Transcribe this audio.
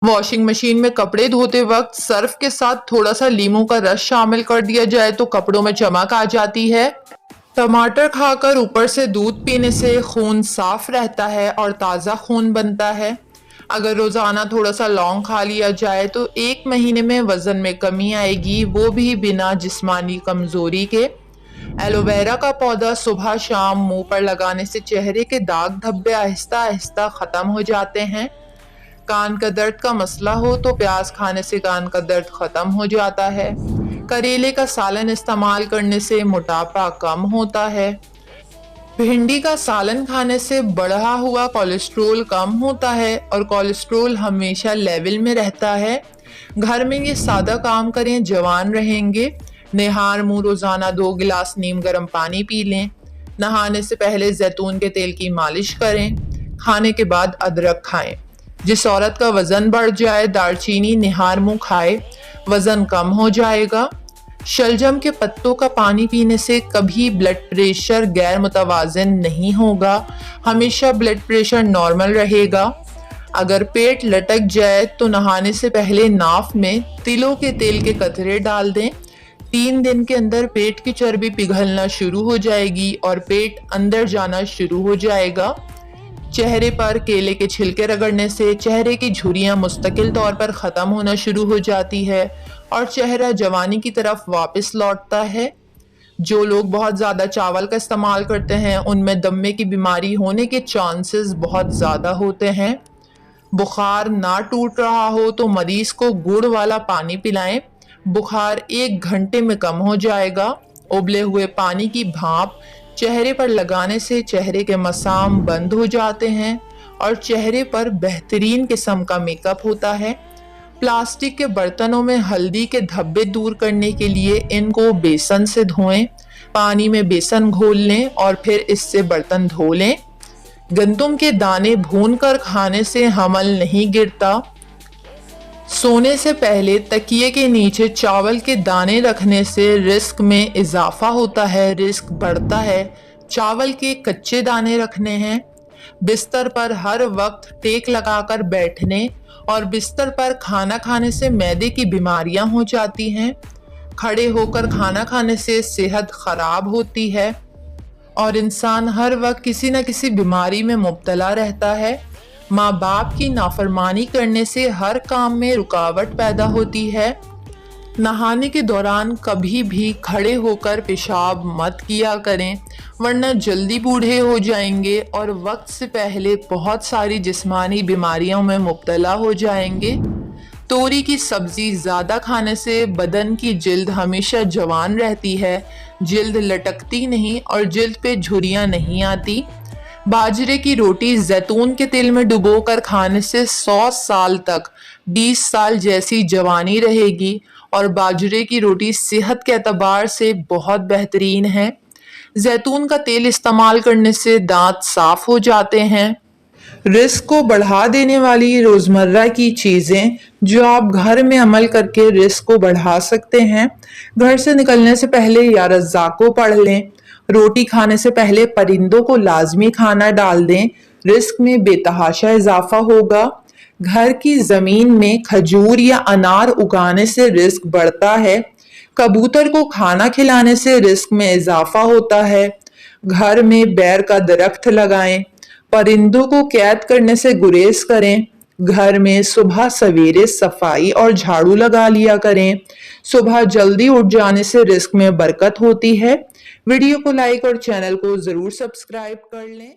Washing machine में कपड़े धोते वक्त सर्फ के साथ थोड़ा सा लीमू का रस शामिल कर दिया जाए तो कपड़ों में चमक आ जाती है। टमाटर खाकर ऊपर से दूध पीने से खून साफ रहता है और ताज़ा खून बनता है। अगर रोज़ाना थोड़ा सा लौंग खा लिया जाए तो 1 महीने में वज़न में कमी आएगी, वो भी बिना जिस्मानी कमज़ोरी के। एलोवेरा का पौधा सुबह शाम मुंह पर लगाने से चेहरे के दाग धब्बे आहिस्ता आहिस्ता ख़त्म हो जाते हैं। कान का दर्द का मसला हो तो प्याज खाने से कान का दर्द खत्म हो जाता है। करेले का सालन इस्तेमाल करने से मोटापा कम होता है। भिंडी का सालन खाने से बढ़ा हुआ कोलेस्ट्रोल कम होता है और कोलेस्ट्रोल हमेशा लेवल में रहता है। घर में ये सादा काम करें, जवान रहेंगे। निहार मुंह रोजाना 2 गिलास नीम गर्म पानी पी लें। नहाने से पहले जैतून के तेल की मालिश करें। खाने के बाद अदरक खाएं। जिस औरत का वजन बढ़ जाए दालचीनी निहार मुंह खाए, वजन कम हो जाएगा। शलजम के पत्तों का पानी पीने से कभी ब्लड प्रेशर गैर मुतवाज़िन नहीं होगा, हमेशा ब्लड प्रेशर नॉर्मल रहेगा। अगर पेट लटक जाए तो नहाने से पहले नाफ में तिलों के तेल के कतरे डाल दें। 3 दिन के अंदर पेट की चर्बी पिघलना शुरू हो जाएगी और पेट अंदर जाना शुरू हो जाएगा। चेहरे पर केले के छिलके रगड़ने से चेहरे की झुर्रियां मुस्तकिल तौर पर ख़त्म होना शुरू हो जाती है और चेहरा जवानी की तरफ वापस लौटता है। जो लोग बहुत ज़्यादा चावल का इस्तेमाल करते हैं उनमें दमे की बीमारी होने के चांसेस बहुत ज़्यादा होते हैं। बुखार ना टूट रहा हो तो मरीज को गुड़ वाला पानी पिलाएं। बुखार 1 घंटे में कम हो जाएगा। उबले हुए पानी की भाप चेहरे पर लगाने से चेहरे के मसाम बंद हो जाते हैं और चेहरे पर बेहतरीन किस्म का मेकअप होता है। प्लास्टिक के बर्तनों में हल्दी के धब्बे दूर करने के लिए इनको बेसन से धोएं। पानी में बेसन घोल लें और फिर इससे बर्तन धो लें। गंदम के दाने भूनकर खाने से हमल नहीं गिरता। सोने से पहले तकिए के नीचे चावल के दाने रखने से रिस्क में इजाफा होता है, रिस्क बढ़ता है। चावल के कच्चे दाने रखने हैं। बिस्तर पर हर वक्त टेक लगाकर बैठने और बिस्तर पर खाना खाने से मैदे की बीमारियां हो जाती हैं। खड़े होकर खाना खाने से सेहत खराब होती है और इंसान हर वक्त किसी न किसी बीमारी में मुब्तला रहता है। माँ बाप की नाफरमानी करने से हर काम में रुकावट पैदा होती है। नहाने के दौरान कभी भी खड़े होकर पेशाब मत किया करें, वरना जल्दी बूढ़े हो जाएंगे और वक्त से पहले बहुत सारी जिस्मानी बीमारियों में मुब्तला हो जाएंगे। तोरी की सब्जी ज़्यादा खाने से बदन की जिल्द हमेशा जवान रहती है, जिल्द लटकती नहीं और जिल्द पे झुर्रियाँ नहीं आती। बाजरे की रोटी जैतून के तेल में डुबोकर खाने से 100 साल तक 20 साल जैसी जवानी रहेगी और बाजरे की रोटी सेहत के एतबार से बहुत बेहतरीन है। जैतून का तेल इस्तेमाल करने से दांत साफ हो जाते हैं। रिस्क को बढ़ा देने वाली रोज़मर्रा की चीज़ें जो आप घर में अमल करके रिस्क को बढ़ा सकते हैं। घर से निकलने से पहले या रज़्ज़ाक़ को पढ़ लें। रोटी खाने से पहले परिंदों को लाजमी खाना डाल दें, रिस्क में बेतहाशा इजाफा होगा। घर की ज़मीन में खजूर या अनार उगाने से रिस्क बढ़ता है। कबूतर को खाना खिलाने से रिस्क में इजाफा होता है। घर में बैर का दरख्त लगाएं। परिंदों को कैद करने से गुरेज करें। घर में सुबह सवेरे सफाई और झाड़ू लगा लिया करें। सुबह जल्दी उठ जाने से रिस्क में बरकत होती है। वीडियो को लाइक और चैनल को जरूर सब्सक्राइब कर लें।